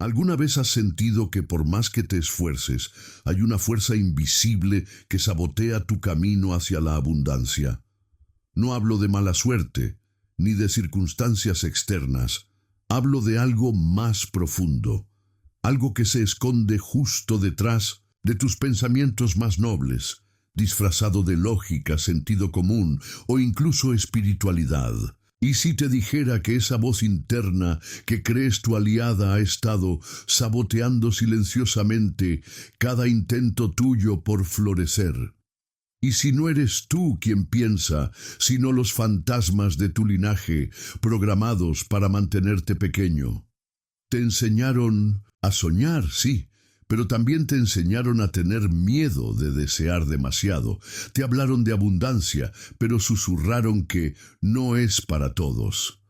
¿Alguna vez has sentido que por más que te esfuerces, hay una fuerza invisible que sabotea tu camino hacia la abundancia? No hablo de mala suerte, ni de circunstancias externas. Hablo de algo más profundo, algo que se esconde justo detrás de tus pensamientos más nobles, disfrazado de lógica, sentido común o incluso espiritualidad. ¿Y si te dijera que esa voz interna que crees tu aliada ha estado saboteando silenciosamente cada intento tuyo por florecer? ¿Y si no eres tú quien piensa, sino los fantasmas de tu linaje programados para mantenerte pequeño? Te enseñaron a soñar, sí, pero también te enseñaron a tener miedo de desear demasiado. Te hablaron de abundancia, pero susurraron que no es para todos.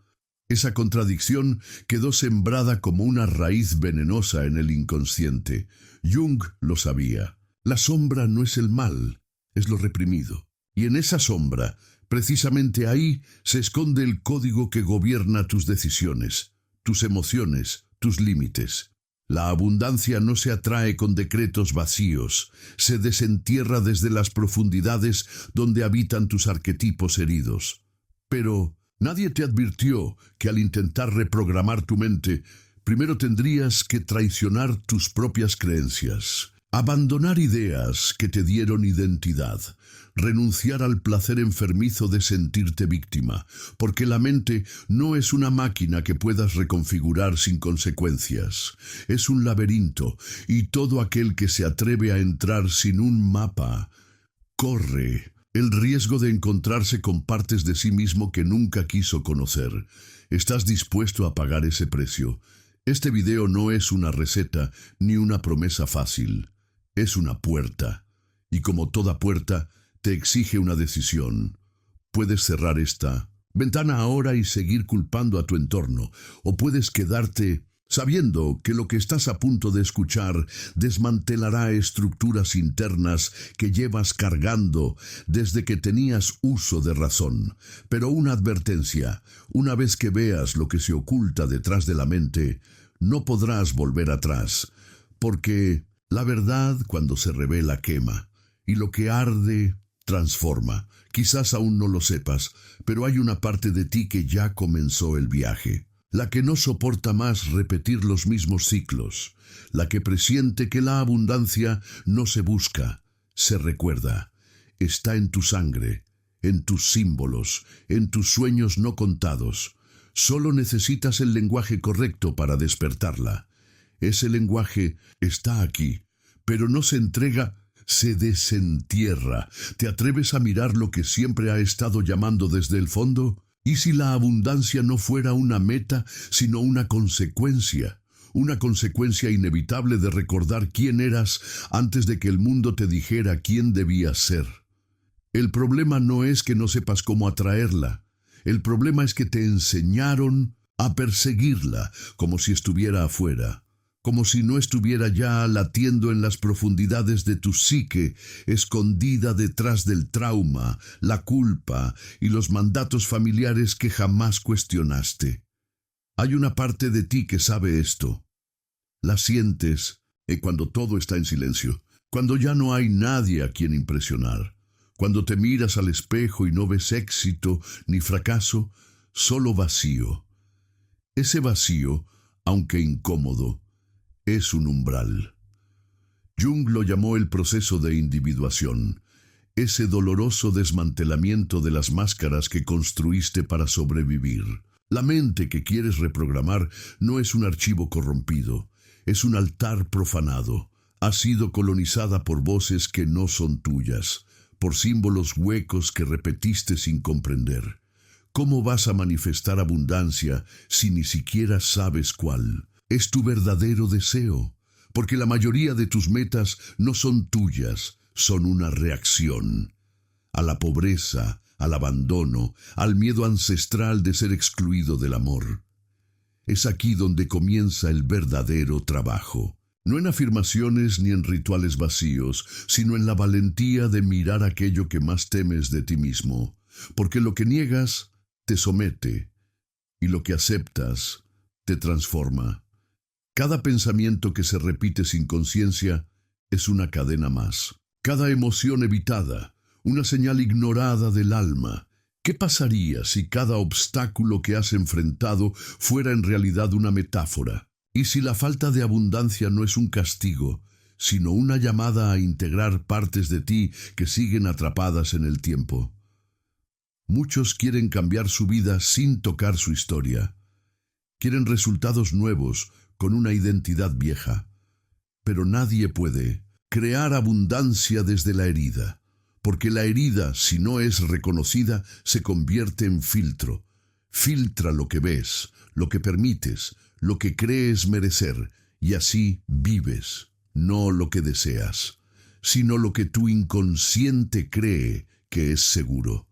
Esa contradicción quedó sembrada como una raíz venenosa en el inconsciente. Jung lo sabía. La sombra no es el mal, es lo reprimido. Y en esa sombra, precisamente ahí, se esconde el código que gobierna tus decisiones, tus emociones, tus límites. La abundancia no se atrae con decretos vacíos, se desentierra desde las profundidades donde habitan tus arquetipos heridos. Pero nadie te advirtió que al intentar reprogramar tu mente, primero tendrías que traicionar tus propias creencias, abandonar ideas que te dieron identidad, renunciar al placer enfermizo de sentirte víctima, porque la mente no es una máquina que puedas reconfigurar sin consecuencias. Es un laberinto, y todo aquel que se atreve a entrar sin un mapa corre el riesgo de encontrarse con partes de sí mismo que nunca quiso conocer. ¿Estás dispuesto a pagar ese precio? Este video no es una receta ni una promesa fácil. Es una puerta. Y como toda puerta, te exige una decisión. Puedes cerrar esta ventana ahora y seguir culpando a tu entorno, o puedes quedarte sabiendo que lo que estás a punto de escuchar desmantelará estructuras internas que llevas cargando desde que tenías uso de razón. Pero una advertencia: una vez que veas lo que se oculta detrás de la mente, no podrás volver atrás, porque la verdad, cuando se revela, quema, y lo que arde transforma. Quizás aún no lo sepas, pero hay una parte de ti que ya comenzó el viaje. La que no soporta más repetir los mismos ciclos. La que presiente que la abundancia no se busca, se recuerda. Está en tu sangre, en tus símbolos, en tus sueños no contados. Solo necesitas el lenguaje correcto para despertarla. Ese lenguaje está aquí, pero no se entrega, se desentierra. ¿Te atreves a mirar lo que siempre ha estado llamando desde el fondo? ¿Y si la abundancia no fuera una meta, sino una consecuencia? Una consecuencia inevitable de recordar quién eras antes de que el mundo te dijera quién debías ser. El problema no es que no sepas cómo atraerla. El problema es que te enseñaron a perseguirla como si estuviera afuera, como si no estuviera ya latiendo en las profundidades de tu psique, escondida detrás del trauma, la culpa y los mandatos familiares que jamás cuestionaste. Hay una parte de ti que sabe esto. La sientes cuando todo está en silencio, cuando ya no hay nadie a quien impresionar, cuando te miras al espejo y no ves éxito ni fracaso, solo vacío. Ese vacío, aunque incómodo, es un umbral. Jung lo llamó el proceso de individuación, ese doloroso desmantelamiento de las máscaras que construiste para sobrevivir. La mente que quieres reprogramar no es un archivo corrompido, es un altar profanado. Ha sido colonizada por voces que no son tuyas, por símbolos huecos que repetiste sin comprender. ¿Cómo vas a manifestar abundancia si ni siquiera sabes cuál es tu verdadero deseo? Porque la mayoría de tus metas no son tuyas, son una reacción a la pobreza, al abandono, al miedo ancestral de ser excluido del amor. Es aquí donde comienza el verdadero trabajo. No en afirmaciones ni en rituales vacíos, sino en la valentía de mirar aquello que más temes de ti mismo. Porque lo que niegas te somete y lo que aceptas te transforma. Cada pensamiento que se repite sin conciencia es una cadena más. Cada emoción evitada, una señal ignorada del alma. ¿Qué pasaría si cada obstáculo que has enfrentado fuera en realidad una metáfora? ¿Y si la falta de abundancia no es un castigo, sino una llamada a integrar partes de ti que siguen atrapadas en el tiempo? Muchos quieren cambiar su vida sin tocar su historia. Quieren resultados nuevos con una identidad vieja. Pero nadie puede crear abundancia desde la herida, porque la herida, si no es reconocida, se convierte en filtro. Filtra lo que ves, lo que permites, lo que crees merecer, y así vives, no lo que deseas, sino lo que tu inconsciente cree que es seguro.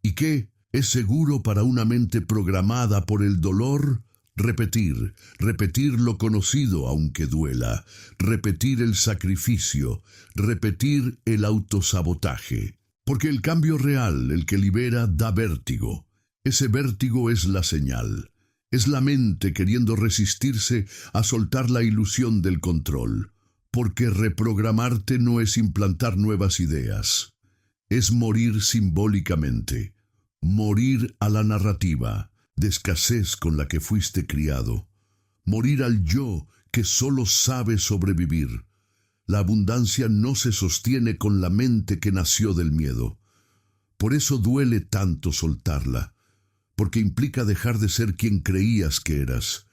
¿Y qué es seguro para una mente programada por el dolor? Repetir, repetir lo conocido aunque duela, repetir el sacrificio, repetir el autosabotaje. Porque el cambio real, el que libera, da vértigo. Ese vértigo es la señal. Es la mente queriendo resistirse a soltar la ilusión del control. Porque reprogramarte no es implantar nuevas ideas. Es morir simbólicamente. Morir a la narrativa de escasez con la que fuiste criado. Morir al yo que solo sabe sobrevivir. La abundancia no se sostiene con la mente que nació del miedo. Por eso duele tanto soltarla, porque implica dejar de ser quien creías que eras.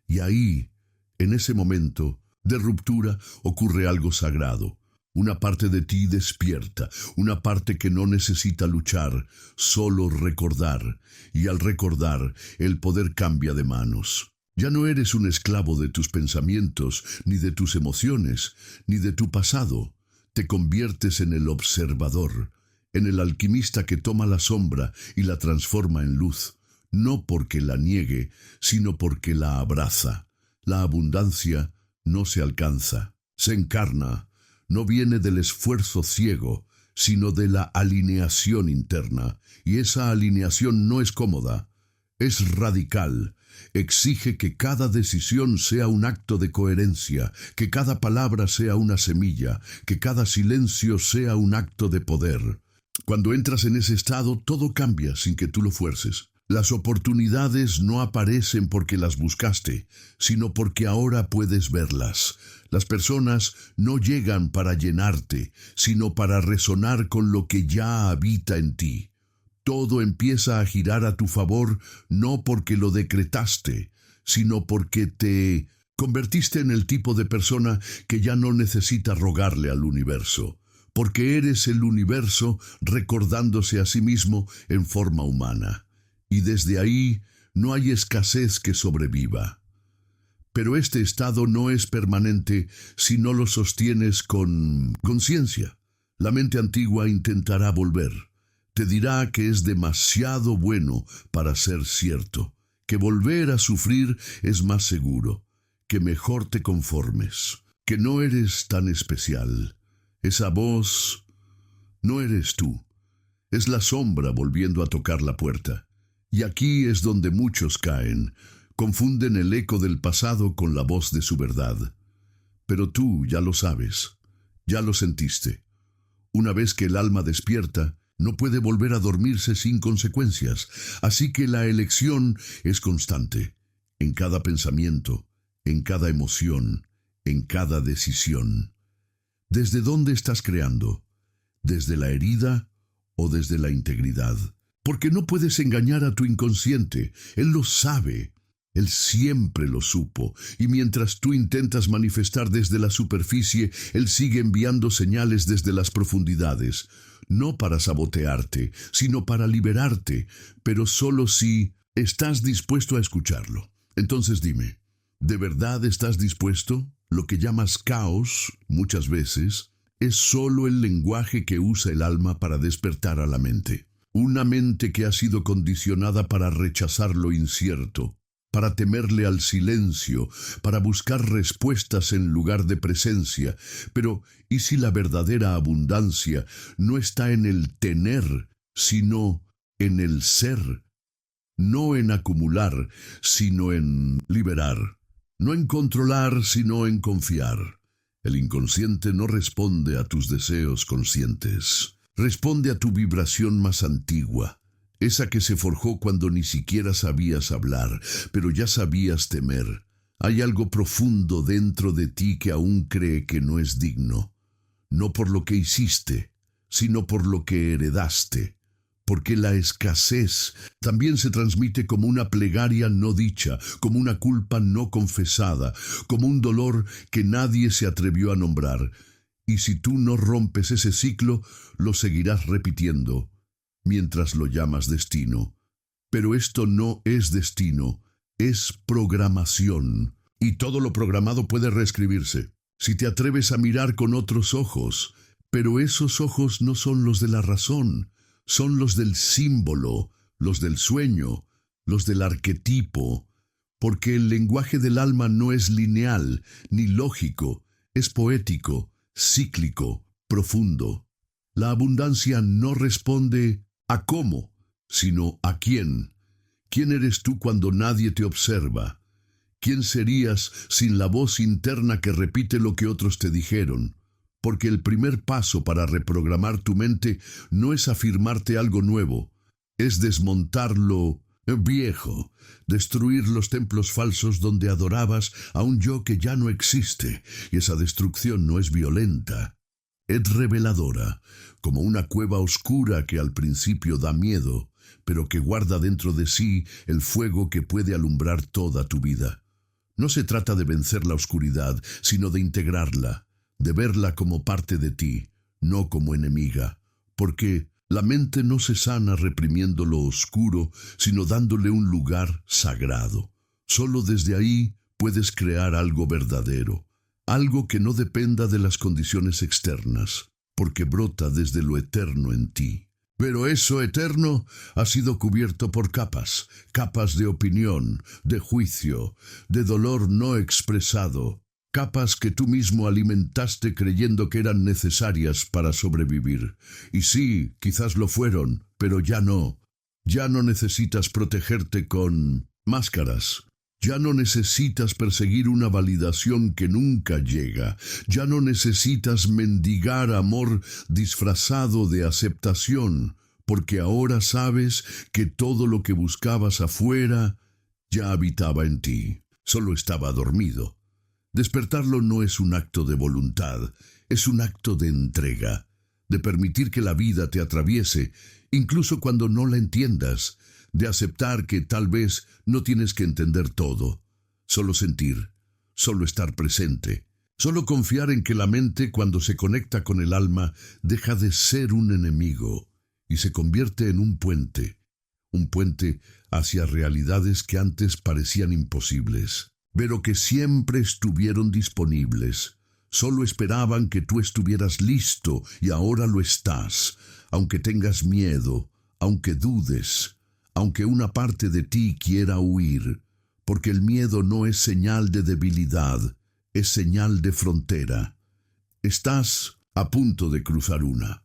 Y ahí, en ese momento de ruptura, ocurre algo sagrado. Una parte de ti despierta, una parte que no necesita luchar, solo recordar. Y al recordar, el poder cambia de manos. Ya no eres un esclavo de tus pensamientos, ni de tus emociones, ni de tu pasado. Te conviertes en el observador, en el alquimista que toma la sombra y la transforma en luz, no porque la niegue, sino porque la abraza. La abundancia no se alcanza, se encarna. No viene del esfuerzo ciego, sino de la alineación interna. Y esa alineación no es cómoda, es radical. Exige que cada decisión sea un acto de coherencia, que cada palabra sea una semilla, que cada silencio sea un acto de poder. Cuando entras en ese estado, todo cambia sin que tú lo fuerces. Las oportunidades no aparecen porque las buscaste, sino porque ahora puedes verlas. Las personas no llegan para llenarte, sino para resonar con lo que ya habita en ti. Todo empieza a girar a tu favor no porque lo decretaste, sino porque te convertiste en el tipo de persona que ya no necesita rogarle al universo, porque eres el universo recordándose a sí mismo en forma humana. Y desde ahí no hay escasez que sobreviva. Pero este estado no es permanente si no lo sostienes con conciencia. La mente antigua intentará volver. Te dirá que es demasiado bueno para ser cierto, que volver a sufrir es más seguro, que mejor te conformes, que no eres tan especial. Esa voz no eres tú, es la sombra volviendo a tocar la puerta. Y aquí es donde muchos caen, confunden el eco del pasado con la voz de su verdad. Pero tú ya lo sabes, ya lo sentiste. Una vez que el alma despierta, no puede volver a dormirse sin consecuencias, así que la elección es constante, en cada pensamiento, en cada emoción, en cada decisión. ¿Desde dónde estás creando? ¿Desde la herida o desde la integridad? Porque no puedes engañar a tu inconsciente. Él lo sabe. Él siempre lo supo. Y mientras tú intentas manifestar desde la superficie, Él sigue enviando señales desde las profundidades. No para sabotearte, sino para liberarte. Pero solo si estás dispuesto a escucharlo. Entonces dime, ¿de verdad estás dispuesto? Lo que llamas caos, muchas veces, es solo el lenguaje que usa el alma para despertar a la mente. Una mente que ha sido condicionada para rechazar lo incierto, para temerle al silencio, para buscar respuestas en lugar de presencia. Pero, ¿y si la verdadera abundancia no está en el tener, sino en el ser? No en acumular, sino en liberar. No en controlar, sino en confiar. El inconsciente no responde a tus deseos conscientes. Responde a tu vibración más antigua, esa que se forjó cuando ni siquiera sabías hablar, pero ya sabías temer. Hay algo profundo dentro de ti que aún cree que no es digno, no por lo que hiciste, sino por lo que heredaste. Porque la escasez también se transmite como una plegaria no dicha, como una culpa no confesada, como un dolor que nadie se atrevió a nombrar. Y si tú no rompes ese ciclo, lo seguirás repitiendo, mientras lo llamas destino. Pero esto no es destino, es programación. Y todo lo programado puede reescribirse. Si te atreves a mirar con otros ojos, pero esos ojos no son los de la razón, son los del símbolo, los del sueño, los del arquetipo, porque el lenguaje del alma no es lineal ni lógico, es poético, cíclico, profundo. La abundancia no responde a cómo, sino a quién. ¿Quién eres tú cuando nadie te observa? ¿Quién serías sin la voz interna que repite lo que otros te dijeron? Porque el primer paso para reprogramar tu mente no es afirmarte algo nuevo, es desmontar lo viejo, destruir los templos falsos donde adorabas a un yo que ya no existe, y esa destrucción no es violenta, es reveladora, como una cueva oscura que al principio da miedo, pero que guarda dentro de sí el fuego que puede alumbrar toda tu vida. No se trata de vencer la oscuridad, sino de integrarla, de verla como parte de ti, no como enemiga, porque la mente no se sana reprimiendo lo oscuro, sino dándole un lugar sagrado. Solo desde ahí puedes crear algo verdadero, algo que no dependa de las condiciones externas, porque brota desde lo eterno en ti. Pero eso eterno ha sido cubierto por capas, capas de opinión, de juicio, de dolor no expresado, capas que tú mismo alimentaste creyendo que eran necesarias para sobrevivir. Y sí, quizás lo fueron, pero ya no. Ya no necesitas protegerte con máscaras. Ya no necesitas perseguir una validación que nunca llega. Ya no necesitas mendigar amor disfrazado de aceptación, porque ahora sabes que todo lo que buscabas afuera ya habitaba en ti. Solo estaba dormido. Despertarlo no es un acto de voluntad, es un acto de entrega, de permitir que la vida te atraviese, incluso cuando no la entiendas, de aceptar que tal vez no tienes que entender todo, solo sentir, solo estar presente, solo confiar en que la mente, cuando se conecta con el alma, deja de ser un enemigo y se convierte en un puente hacia realidades que antes parecían imposibles, pero que siempre estuvieron disponibles. Solo esperaban que tú estuvieras listo y ahora lo estás, aunque tengas miedo, aunque dudes, aunque una parte de ti quiera huir, porque el miedo no es señal de debilidad, es señal de frontera. Estás a punto de cruzar una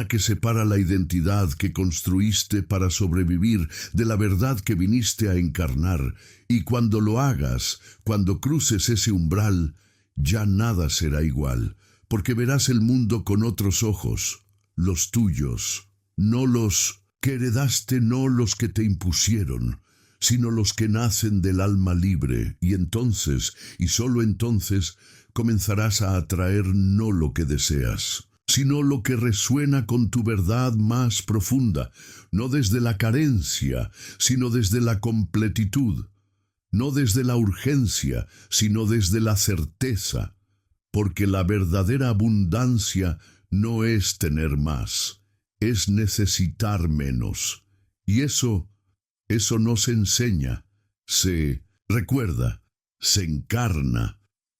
que separa la identidad que construiste para sobrevivir de la verdad que viniste a encarnar, y cuando lo hagas, cuando cruces ese umbral, ya nada será igual, porque verás el mundo con otros ojos, los tuyos, no los que heredaste, no los que te impusieron, sino los que nacen del alma libre, y entonces, y solo entonces, comenzarás a atraer no lo que deseas, sino lo que resuena con tu verdad más profunda, no desde la carencia, sino desde la completitud, no desde la urgencia, sino desde la certeza, porque la verdadera abundancia no es tener más, es necesitar menos. Y eso no se enseña, se recuerda, se encarna,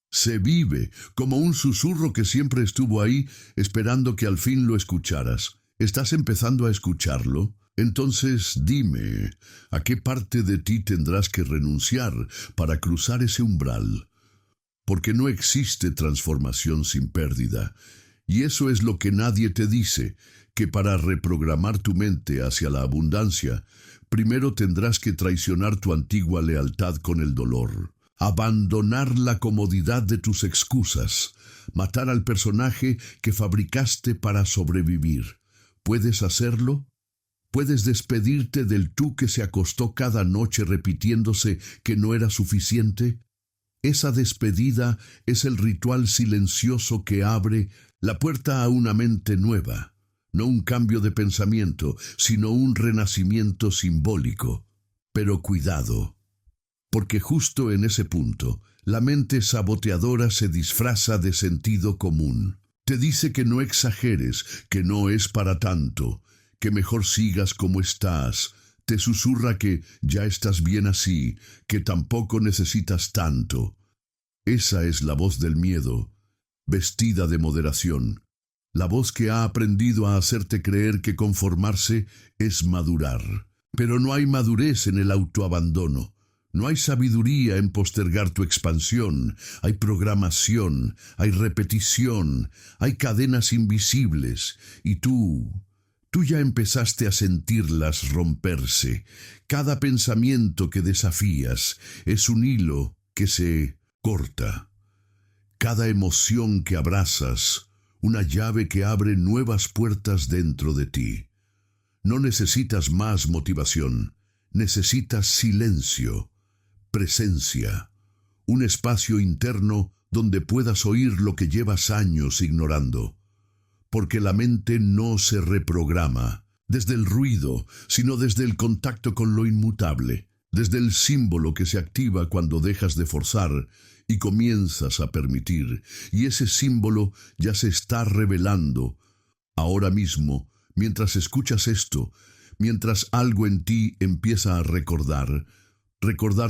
se vive como un susurro que siempre estuvo ahí esperando que al fin lo escucharas. ¿Estás empezando a escucharlo? Entonces dime, ¿a qué parte de ti tendrás que renunciar para cruzar ese umbral? Porque no existe transformación sin pérdida. Y eso es lo que nadie te dice, que para reprogramar tu mente hacia la abundancia, primero tendrás que traicionar tu antigua lealtad con el dolor. abandonar la comodidad de tus excusas, matar al personaje que fabricaste para sobrevivir. ¿Puedes hacerlo? ¿Puedes despedirte del tú que se acostó cada noche repitiéndose que no era suficiente? Esa despedida es el ritual silencioso que abre la puerta a una mente nueva, no un cambio de pensamiento, sino un renacimiento simbólico. Pero cuidado, porque justo en ese punto, la mente saboteadora se disfraza de sentido común. Te dice que no exageres, que no es para tanto, que mejor sigas como estás. Te susurra que ya estás bien así, que tampoco necesitas tanto. Esa es la voz del miedo, vestida de moderación. La voz que ha aprendido a hacerte creer que conformarse es madurar. Pero no hay madurez en el autoabandono. No hay sabiduría en postergar tu expansión. Hay programación, hay repetición, hay cadenas invisibles. Y tú ya empezaste a sentirlas romperse. Cada pensamiento que desafías es un hilo que se corta. Cada emoción que abrazas, una llave que abre nuevas puertas dentro de ti. No necesitas más motivación, necesitas silencio, presencia, un espacio interno donde puedas oír lo que llevas años ignorando. Porque la mente no se reprograma desde el ruido, sino desde el contacto con lo inmutable, desde el símbolo que se activa cuando dejas de forzar y comienzas a permitir. Y ese símbolo ya se está revelando ahora mismo, mientras escuchas esto, mientras algo en ti empieza a recordar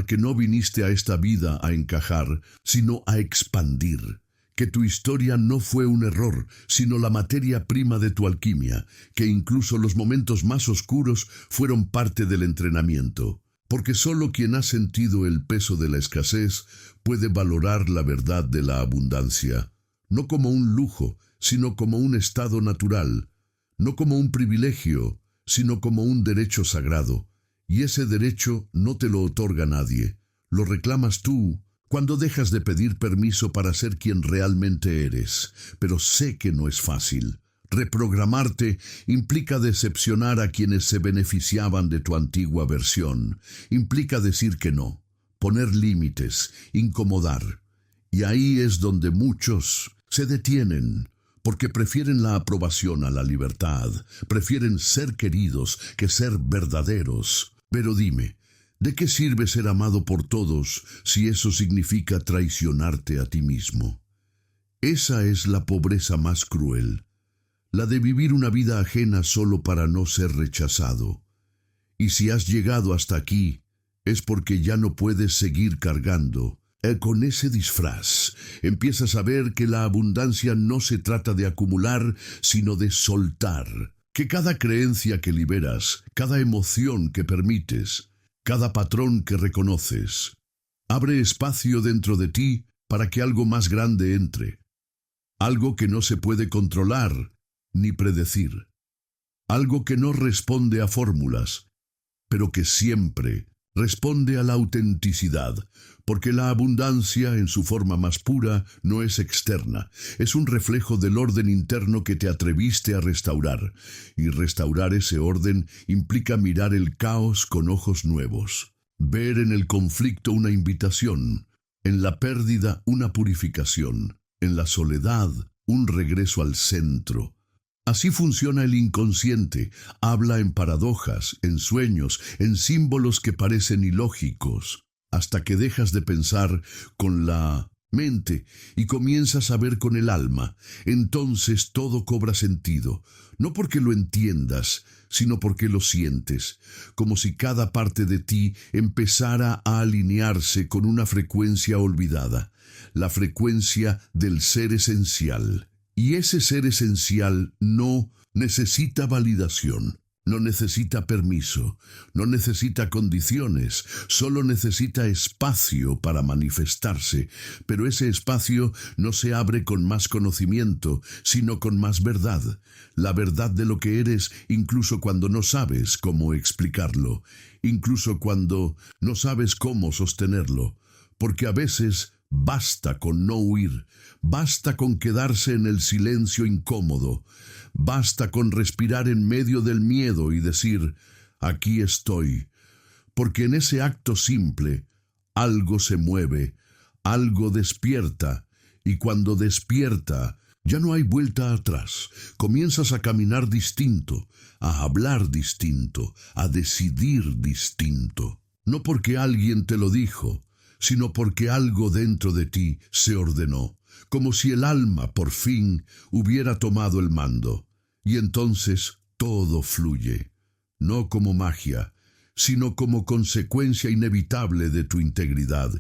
que no viniste a esta vida a encajar, sino a expandir. Que tu historia no fue un error, sino la materia prima de tu alquimia, que incluso los momentos más oscuros fueron parte del entrenamiento. Porque solo quien ha sentido el peso de la escasez puede valorar la verdad de la abundancia, no como un lujo, sino como un estado natural, no como un privilegio, sino como un derecho sagrado. Y ese derecho no te lo otorga nadie, lo reclamas tú, cuando dejas de pedir permiso para ser quien realmente eres. Pero sé que no es fácil. Reprogramarte implica decepcionar a quienes se beneficiaban de tu antigua versión. Implica decir que no, poner límites, incomodar. Y ahí es donde muchos se detienen, porque prefieren la aprobación a la libertad, prefieren ser queridos que ser verdaderos. Pero dime, ¿de qué sirve ser amado por todos si eso significa traicionarte a ti mismo? Esa es la pobreza más cruel, la de vivir una vida ajena solo para no ser rechazado. Y si has llegado hasta aquí, es porque ya no puedes seguir cargando con ese disfraz. Empiezas a ver que la abundancia no se trata de acumular, sino de soltar. Que cada creencia que liberas, cada emoción que permites, cada patrón que reconoces, abre espacio dentro de ti para que algo más grande entre. Algo que no se puede controlar ni predecir. Algo que no responde a fórmulas, pero que siempre responde a la autenticidad, porque la abundancia en su forma más pura no es externa, es un reflejo del orden interno que te atreviste a restaurar, y restaurar ese orden implica mirar el caos con ojos nuevos, ver en el conflicto una invitación, en la pérdida una purificación, en la soledad un regreso al centro. Así funciona el inconsciente, habla en paradojas, en sueños, en símbolos que parecen ilógicos, hasta que dejas de pensar con la mente y comienzas a ver con el alma. Entonces todo cobra sentido, no porque lo entiendas, sino porque lo sientes, como si cada parte de ti empezara a alinearse con una frecuencia olvidada, la frecuencia del ser esencial. Y ese ser esencial no necesita validación, no necesita permiso, no necesita condiciones, solo necesita espacio para manifestarse. Pero ese espacio no se abre con más conocimiento, sino con más verdad. La verdad de lo que eres, incluso cuando no sabes cómo explicarlo, incluso cuando no sabes cómo sostenerlo. porque a veces basta con no huir, basta con quedarse en el silencio incómodo, basta con respirar en medio del miedo y decir, aquí estoy, porque en ese acto simple algo se mueve, algo despierta, y cuando despierta ya no hay vuelta atrás. Comienzas a caminar distinto, a hablar distinto, a decidir distinto. No porque alguien te lo dijo, sino porque algo dentro de ti se ordenó, como si el alma por fin hubiera tomado el mando. Y entonces todo fluye, no como magia, sino como consecuencia inevitable de tu integridad.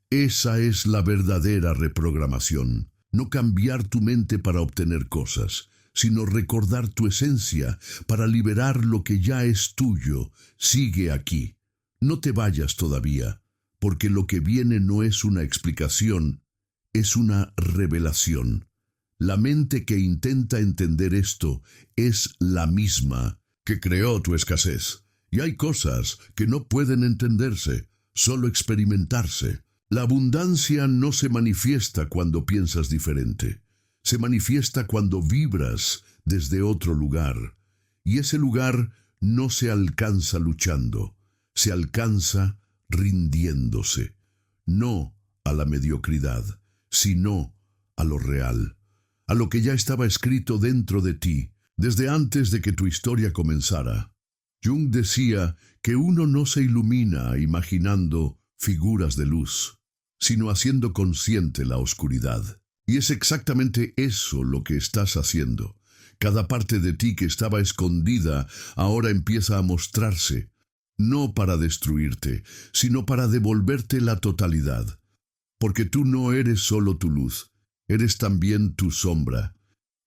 Esa es la verdadera reprogramación. No cambiar tu mente para obtener cosas, sino recordar tu esencia para liberar lo que ya es tuyo. Sigue aquí. No te vayas todavía, porque lo que viene no es una explicación, es una revelación. La mente que intenta entender esto es la misma que creó tu escasez. Y hay cosas que no pueden entenderse, solo experimentarse. La abundancia no se manifiesta cuando piensas diferente. Se manifiesta cuando vibras desde otro lugar. Y ese lugar no se alcanza luchando, se alcanza rindiéndose. No a la mediocridad, sino a lo real, a lo que ya estaba escrito dentro de ti, desde antes de que tu historia comenzara. Jung decía que uno no se ilumina imaginando figuras de luz, sino haciendo consciente la oscuridad. Y es exactamente eso lo que estás haciendo. Cada parte de ti que estaba escondida ahora empieza a mostrarse, no para destruirte, sino para devolverte la totalidad. Porque tú no eres solo tu luz, eres también tu sombra.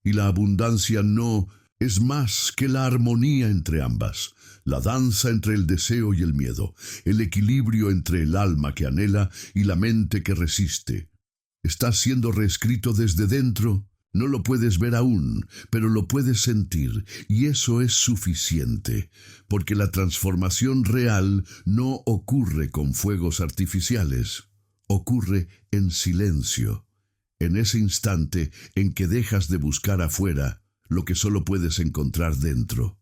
Y la abundancia no es más que la armonía entre ambas, la danza entre el deseo y el miedo, el equilibrio entre el alma que anhela y la mente que resiste. Estás siendo reescrito desde dentro. No lo puedes ver aún, pero lo puedes sentir, y eso es suficiente, porque la transformación real no ocurre con fuegos artificiales, ocurre en silencio, en ese instante en que dejas de buscar afuera lo que solo puedes encontrar dentro,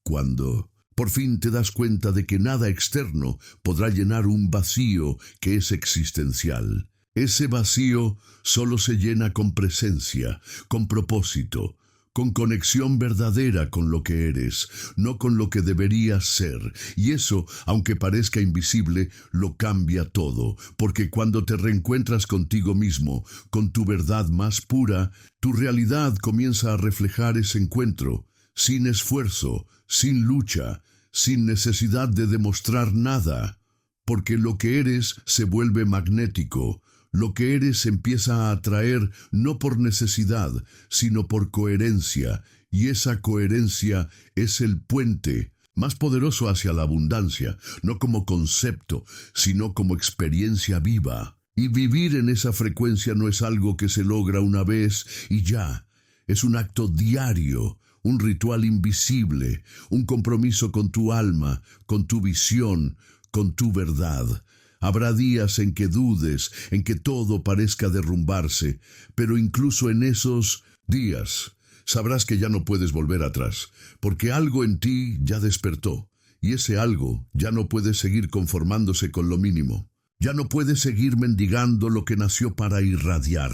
cuando por fin te das cuenta de que nada externo podrá llenar un vacío que es existencial. Ese vacío solo se llena con presencia, con propósito, con conexión verdadera con lo que eres, no con lo que deberías ser. Y eso, aunque parezca invisible, lo cambia todo, porque cuando te reencuentras contigo mismo, con tu verdad más pura, tu realidad comienza a reflejar ese encuentro, sin esfuerzo, sin lucha, sin necesidad de demostrar nada, porque lo que eres se vuelve magnético. Lo que eres empieza a atraer no por necesidad, sino por coherencia, y esa coherencia es el puente más poderoso hacia la abundancia, no como concepto, sino como experiencia viva. Y vivir en esa frecuencia no es algo que se logra una vez y ya, es un acto diario, un ritual invisible, un compromiso con tu alma, con tu visión, con tu verdad. Habrá días en que dudes, en que todo parezca derrumbarse, pero incluso en esos días sabrás que ya no puedes volver atrás, porque algo en ti ya despertó, y ese algo ya no puede seguir conformándose con lo mínimo. Ya no puede seguir mendigando lo que nació para irradiar.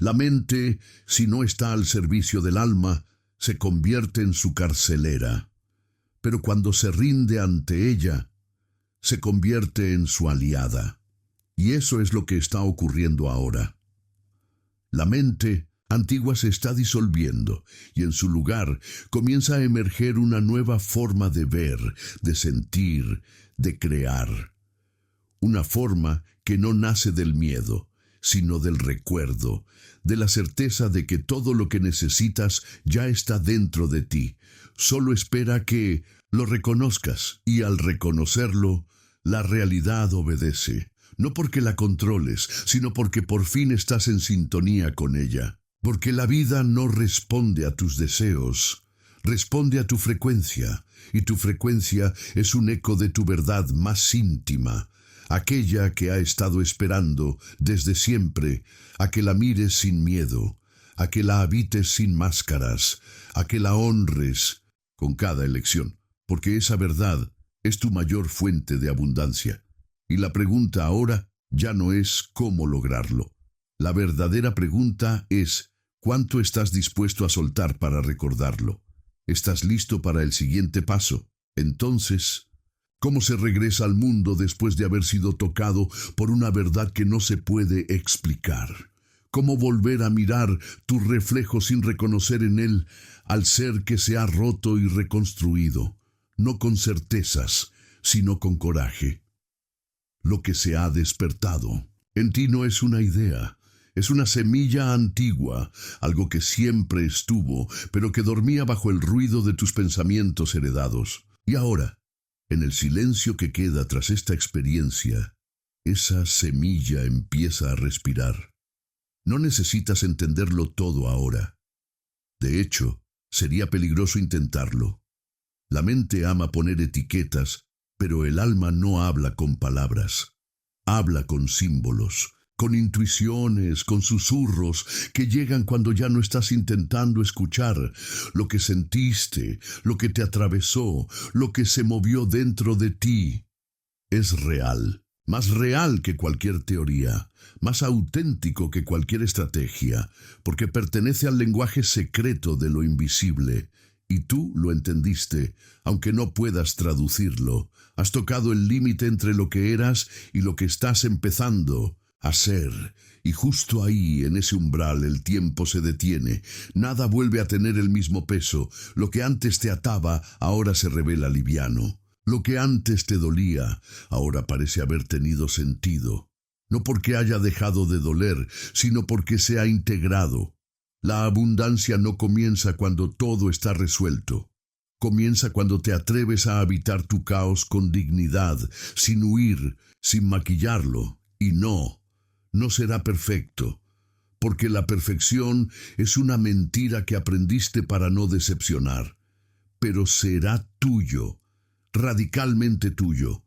La mente, si no está al servicio del alma, se convierte en su carcelera. Pero cuando se rinde ante ella, se convierte en su aliada. Y eso es lo que está ocurriendo ahora. La mente antigua se está disolviendo y en su lugar comienza a emerger una nueva forma de ver, de sentir, de crear. Una forma que no nace del miedo, sino del recuerdo, de la certeza de que todo lo que necesitas ya está dentro de ti. Solo espera que lo reconozcas y al reconocerlo, la realidad obedece, no porque la controles, sino porque por fin estás en sintonía con ella. Porque la vida no responde a tus deseos, responde a tu frecuencia, y tu frecuencia es un eco de tu verdad más íntima. aquella que ha estado esperando desde siempre a que la mires sin miedo, a que la habites sin máscaras, a que la honres con cada elección, porque esa verdad es tu mayor fuente de abundancia. Y la pregunta ahora ya no es cómo lograrlo. La verdadera pregunta es ¿cuánto estás dispuesto a soltar para recordarlo? ¿Estás listo para el siguiente paso? Entonces, ¿cómo se regresa al mundo después de haber sido tocado por una verdad que no se puede explicar? ¿Cómo volver a mirar tu reflejo sin reconocer en él al ser que se ha roto y reconstruido, no con certezas, sino con coraje? Lo que se ha despertado en ti no es una idea, es una semilla antigua, algo que siempre estuvo, pero que dormía bajo el ruido de tus pensamientos heredados. Y ahora, en el silencio que queda tras esta experiencia, esa semilla empieza a respirar. No necesitas entenderlo todo ahora. De hecho, sería peligroso intentarlo. La mente ama poner etiquetas, pero el alma no habla con palabras. Habla con símbolos, con intuiciones, con susurros que llegan cuando ya no estás intentando escuchar lo que sentiste, lo que te atravesó, lo que se movió dentro de ti. Es real, más real que cualquier teoría, más auténtico que cualquier estrategia, porque pertenece al lenguaje secreto de lo invisible. Y tú lo entendiste, aunque no puedas traducirlo. Has tocado el límite entre lo que eras y lo que estás empezando a ser. Y justo ahí, en ese umbral, el tiempo se detiene. Nada vuelve a tener el mismo peso. Lo que antes te ataba, ahora se revela liviano. Lo que antes te dolía, ahora parece haber tenido sentido. No porque haya dejado de doler, sino porque se ha integrado. La abundancia no comienza cuando todo está resuelto. Comienza cuando te atreves a habitar tu caos con dignidad, sin huir, sin maquillarlo. Y no será perfecto, porque la perfección es una mentira que aprendiste para no decepcionar. Pero será tuyo, radicalmente tuyo.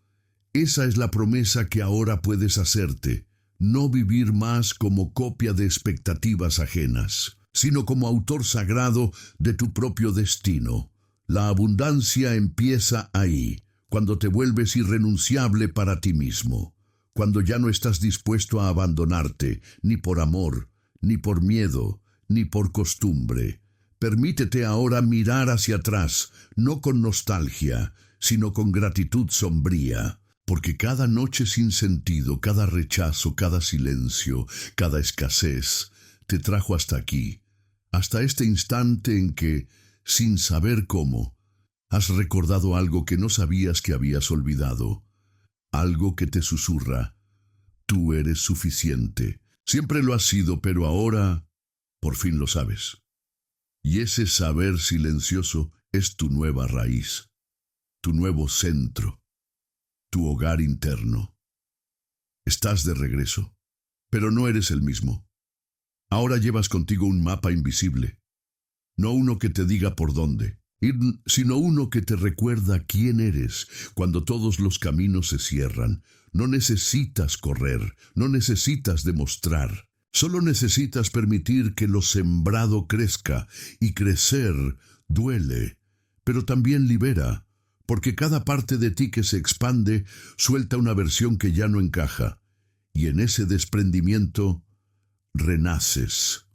Esa es la promesa que ahora puedes hacerte. No vivir más como copia de expectativas ajenas, sino como autor sagrado de tu propio destino. La abundancia empieza ahí, cuando te vuelves irrenunciable para ti mismo, cuando ya no estás dispuesto a abandonarte, ni por amor, ni por miedo, ni por costumbre. Permítete ahora mirar hacia atrás, no con nostalgia, sino con gratitud sombría. Porque cada noche sin sentido, cada rechazo, cada silencio, cada escasez, te trajo hasta aquí, hasta este instante en que, sin saber cómo, has recordado algo que no sabías que habías olvidado, algo que te susurra: tú eres suficiente. Siempre lo has sido, pero ahora, por fin lo sabes. Y ese saber silencioso es tu nueva raíz, tu nuevo centro, tu hogar interno. Estás de regreso, pero no eres el mismo. Ahora llevas contigo un mapa invisible, no uno que te diga por dónde ir, sino uno que te recuerda quién eres cuando todos los caminos se cierran. No necesitas correr, no necesitas demostrar, solo necesitas permitir que lo sembrado crezca, y crecer duele, pero también libera. Porque cada parte de ti que se expande suelta una versión que ya no encaja, y en ese desprendimiento renaces.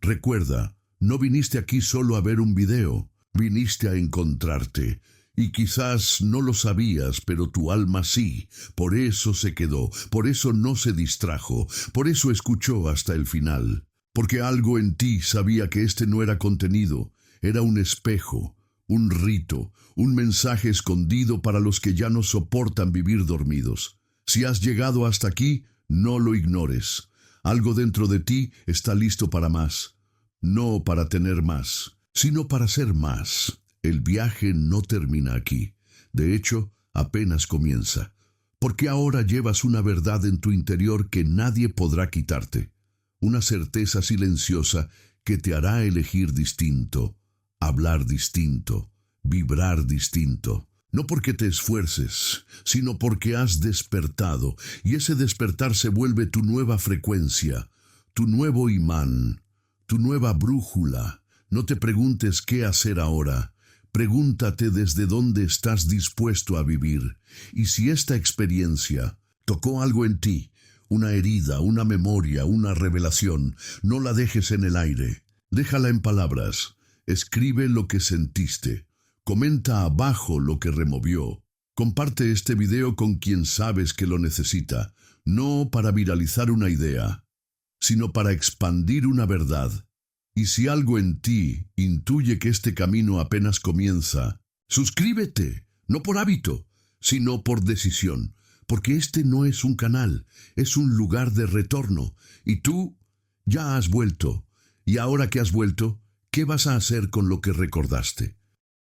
Recuerda, no viniste aquí solo a ver un video, viniste a encontrarte, y quizás no lo sabías, pero tu alma sí. Por eso se quedó, por eso no se distrajo, por eso escuchó hasta el final. Porque algo en ti sabía que este no era contenido, era un espejo, un rito, un mensaje escondido para los que ya no soportan vivir dormidos. Si has llegado hasta aquí, no lo ignores. Algo dentro de ti está listo para más. No para tener más, sino para ser más. El viaje no termina aquí. De hecho, apenas comienza. Porque ahora llevas una verdad en tu interior que nadie podrá quitarte. Una certeza silenciosa que te hará elegir distinto, hablar distinto, vibrar distinto. No porque te esfuerces, sino porque has despertado, y ese despertar se vuelve tu nueva frecuencia, tu nuevo imán, tu nueva brújula. No te preguntes qué hacer ahora. Pregúntate desde dónde estás dispuesto a vivir, y si esta experiencia tocó algo en ti, una herida, una memoria, una revelación, no la dejes en el aire. Déjala en palabras. Escribe lo que sentiste. Comenta abajo lo que removió. Comparte este video con quien sabes que lo necesita, no para viralizar una idea, sino para expandir una verdad. Y si algo en ti intuye que este camino apenas comienza, suscríbete, no por hábito, sino por decisión, porque este no es un canal, es un lugar de retorno, y tú ya has vuelto. Y ahora que has vuelto, ¿qué vas a hacer con lo que recordaste?